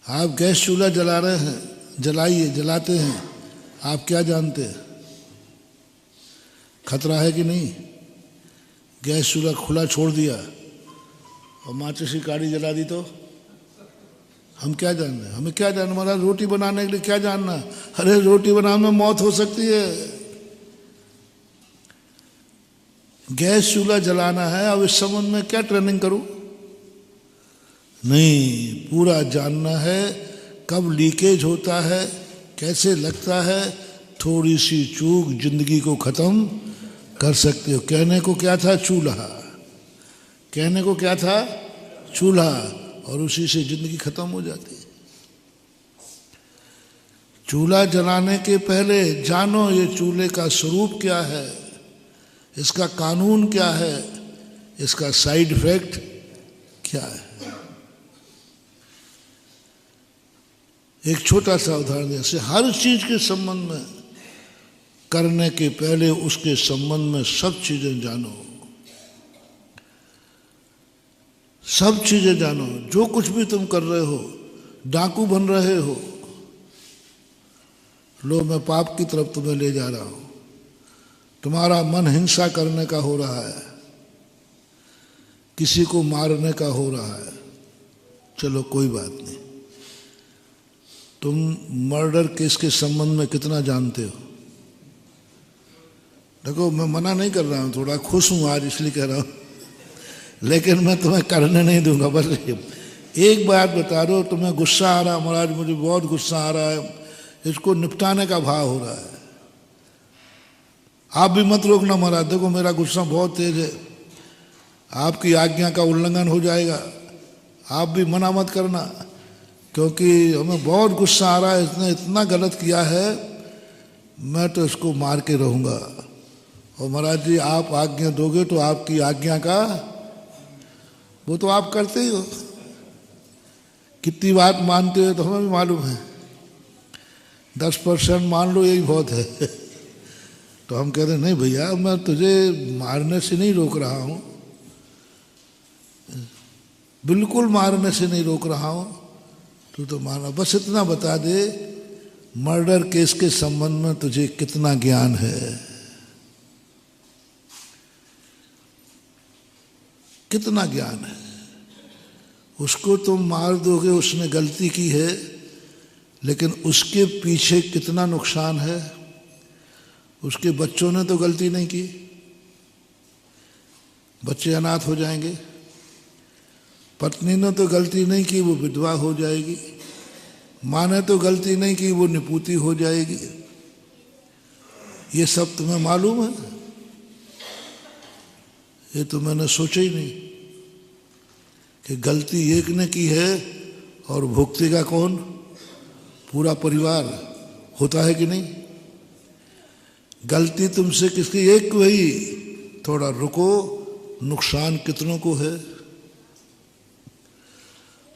आप गैस चूल्हा जला रहे हैं, जलाइए, जलाते हैं, आप क्या जानते हैं खतरा है कि नहीं? गैस चूल्हा खुला छोड़ दिया और माचिस की काड़ी जला दी तो हम क्या जान रहे हैं? हमें क्या जानना? हमारा रोटी बनाने के लिए क्या जानना? अरे रोटी बनाने में मौत हो सकती है। गैस चूल्हा जलाना है, अब इस संबंध में क्या ट्रेनिंग करूं? नहीं, पूरा जानना है कब लीकेज होता है, कैसे लगता है। थोड़ी सी चूक जिंदगी को खत्म कर सकते हो। कहने को क्या था? चूल्हा। कहने को क्या था? चूल्हा। और उसी से जिंदगी खत्म हो जाती है। चूल्हा जलाने के पहले जानो ये चूल्हे का स्वरूप क्या है, इसका कानून क्या है, इसका साइड इफेक्ट क्या है। एक छोटा सा उदाहरण जैसे हर चीज के संबंध में करने के पहले उसके संबंध में सब चीजें जानो, सब चीजें जानो। जो कुछ भी तुम कर रहे हो, डाकू बन रहे हो, लो मैं पाप की तरफ तुम्हें ले जा रहा हूं, तुम्हारा मन हिंसा करने का हो रहा है, किसी को मारने का हो रहा है, चलो कोई बात नहीं। तुम मर्डर केस के संबंध में कितना जानते हो? देखो मैं मना नहीं कर रहा हूं, थोड़ा खुश हूं आज इसलिए कह रहा हूं, लेकिन मैं तुम्हें करने नहीं दूंगा। बस एक बात बता दो, तुम्हें गुस्सा आ रहा है, महाराज मुझे बहुत गुस्सा आ रहा है, इसको निपटाने का भाव हो रहा है, आप भी मत रोकना महाराज, देखो मेरा गुस्सा बहुत तेज है, आपकी आज्ञा का उल्लंघन हो जाएगा, आप भी मना मत करना, क्योंकि हमें बहुत गुस्सा आ रहा है, इसने इतना गलत किया है, मैं तो इसको मार के रहूंगा। और महाराज जी आप आज्ञा दोगे तो आपकी आज्ञा का वो तो आप करते ही हो, कितनी बात मानते हो तो हमें भी मालूम है, 10% मान लो यही बहुत है। तो हम कहते हैं नहीं भैया मैं तुझे मारने से नहीं रोक रहा हूं, बिल्कुल मारने से नहीं रोक रहा हूं, तू तो मारना। बस इतना बता दे मर्डर केस के संबंध में तुझे कितना ज्ञान है, कितना ज्ञान है। उसको तुम मार दोगे, उसने गलती की है, लेकिन उसके पीछे कितना नुकसान है। उसके बच्चों ने तो गलती नहीं की, बच्चे अनाथ हो जाएंगे, पत्नी ने तो गलती नहीं की, वो विधवा हो जाएगी, माँ ने तो गलती नहीं की, वो निपुती हो जाएगी। ये सब तुम्हें मालूम है? ये तो मैंने सोचा ही नहीं कि गलती एक ने की है और भुगतेगा कौन? पूरा परिवार। होता है कि नहीं? गलती तुमसे किसकी? एक को ही, थोड़ा रुको, नुकसान कितनों को है।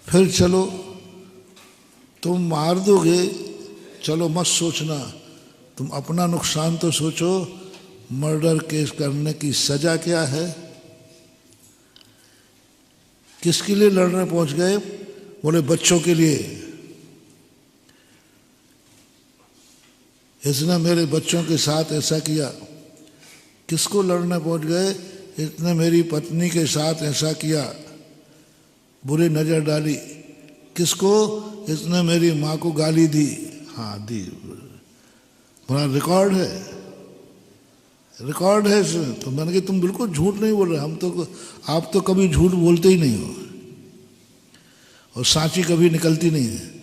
फिर चलो तुम मार दोगे, चलो मत सोचना, तुम अपना नुकसान तो सोचो। मर्डर केस करने की सजा क्या है? किसके लिए लड़ने पहुंच गए? बोले बच्चों के लिए। इसने मेरे बच्चों के साथ ऐसा किया। किसको लड़ने पहुंच गए? इसने मेरी पत्नी के साथ ऐसा किया, बुरी नजर डाली। किसको? इसने मेरी माँ को गाली दी। हाँ दी, बड़ा रिकॉर्ड है, रिकॉर्ड है इसमें। तो मैंने कहा तुम बिल्कुल झूठ नहीं बोल रहे, हम तो, आप तो कभी झूठ बोलते ही नहीं हो और सांची कभी निकलती नहीं है।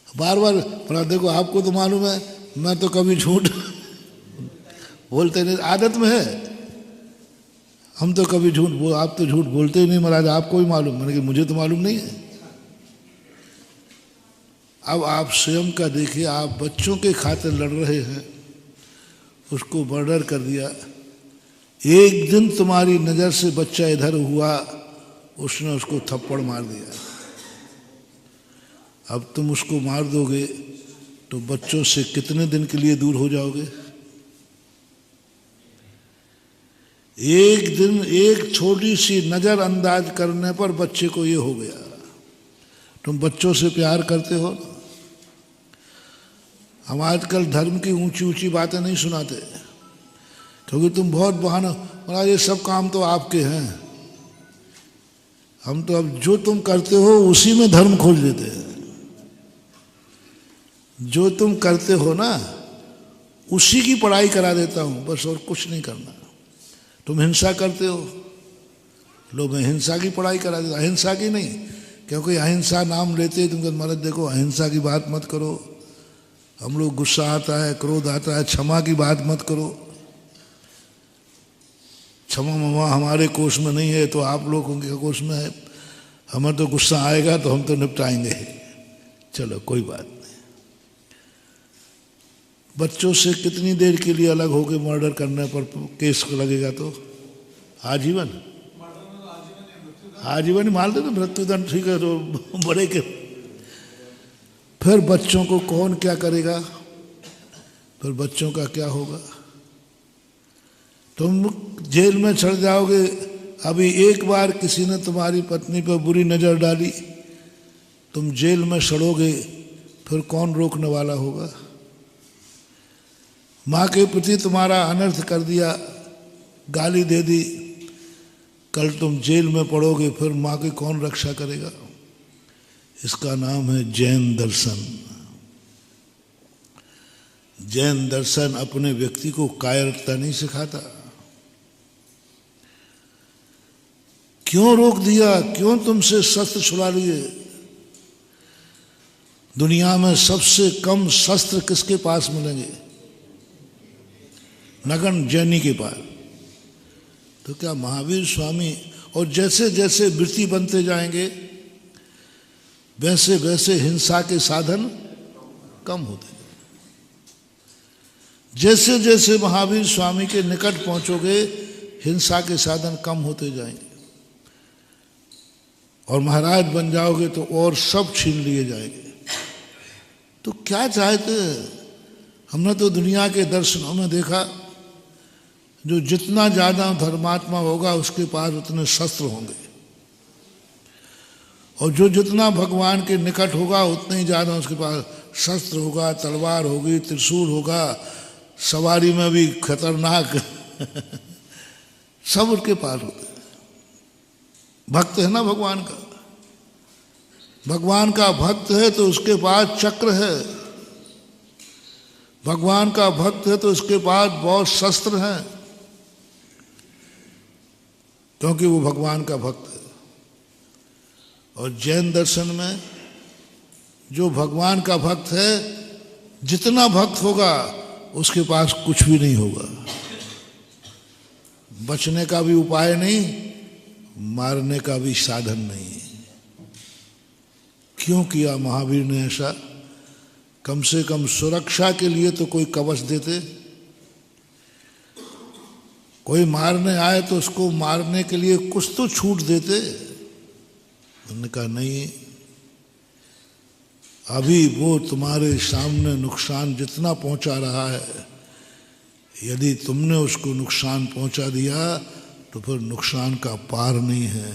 बार बार बड़ा देखो, आपको तो मालूम है मैं तो कभी झूठ बोलते नहीं, आदत में है, हम तो कभी झूठ बोल, आप तो झूठ बोलते ही नहीं महाराज, आपको भी मालूम। मैंने कहा मुझे तो मालूम नहीं है। अब आप स्वयं का देखिए, आप बच्चों के खातिर लड़ रहे हैं, उसको मर्डर कर दिया। एक दिन तुम्हारी नजर से बच्चा इधर हुआ, उसने उसको थप्पड़ मार दिया। अब तुम उसको मार दोगे तो बच्चों से कितने दिन के लिए दूर हो जाओगे? एक दिन एक छोटी सी नजर अंदाज करने पर बच्चे को ये हो गया। तुम बच्चों से प्यार करते हो। हम आजकल धर्म की ऊंची ऊंची बातें नहीं सुनाते, क्योंकि तुम बहुत बहाना, महाराज ये सब काम तो आपके हैं, हम तो अब जो तुम करते हो उसी में धर्म खोज लेते हैं। जो तुम करते हो ना उसी की पढ़ाई करा देता हूं, बस और कुछ नहीं करना। तुम हिंसा करते हो, लो मैं हिंसा की पढ़ाई करा देता, अहिंसा की नहीं, क्योंकि अहिंसा नाम लेते ही तुम कहते महाराज देखो अहिंसा की बात मत करो, हम लोग गुस्सा आता है, क्रोध आता है, क्षमा की बात मत करो। क्षमा ममा हमारे कोष में नहीं है तो आप लोगों के कोष में है, हमें तो गुस्सा आएगा तो हम तो निपटाएंगे। चलो कोई बात नहीं। बच्चों से कितनी देर के लिए अलग होके मर्डर करने पर केस लगेगा? तो आजीवन, आजीवन मार दे तो मृत्युदंड, ठीक है तो बड़े के। फिर बच्चों को कौन क्या करेगा? फिर बच्चों का क्या होगा? तुम जेल में चढ़ जाओगे। अभी एक बार किसी ने तुम्हारी पत्नी पर बुरी नज़र डाली, तुम जेल में सड़ोगे, फिर कौन रोकने वाला होगा? माँ के प्रति तुम्हारा अनर्थ कर दिया, गाली दे दी, कल तुम जेल में पड़ोगे, फिर माँ की कौन रक्षा करेगा? इसका नाम है जैन दर्शन। जैन दर्शन अपने व्यक्ति को कायरता नहीं सिखाता। क्यों रोक दिया? क्यों तुमसे शस्त्र छुड़ा लिए? दुनिया में सबसे कम शस्त्र किसके पास मिलेंगे? नगन जैनी के पास। तो क्या महावीर स्वामी, और जैसे जैसे वृत्ति बनते जाएंगे वैसे वैसे हिंसा के साधन कम होते जाएंगे। जैसे जैसे महावीर स्वामी के निकट पहुंचोगे हिंसा के साधन कम होते जाएंगे, और महाराज बन जाओगे तो और सब छीन लिए जाएंगे। तो क्या चाहते हैं? हमने तो दुनिया के दर्शनों में देखा, जो जितना ज्यादा धर्मात्मा होगा उसके पास उतने शस्त्र होंगे, और जो जितना भगवान के निकट होगा उतने ही ज्यादा उसके पास शस्त्र होगा, तलवार होगी, त्रिशूल होगा, सवारी में भी खतरनाक सब उसके पास होते हैं। भक्त है ना भगवान का, भगवान का भक्त है तो उसके पास चक्र है, भगवान का भक्त है तो उसके पास बहुत शस्त्र हैं, क्योंकि वो भगवान का भक्त है। और जैन दर्शन में जो भगवान का भक्त है, जितना भक्त होगा उसके पास कुछ भी नहीं होगा, बचने का भी उपाय नहीं, मारने का भी साधन नहीं। क्यों किया महावीर ने ऐसा? कम से कम सुरक्षा के लिए तो कोई कवच देते। कोई मारने आए तो उसको मारने के लिए कुछ तो छूट देते। उन्होंने कहा नहीं, अभी वो तुम्हारे सामने नुकसान जितना पहुंचा रहा है, यदि तुमने उसको नुकसान पहुंचा दिया तो फिर नुकसान का पार नहीं है।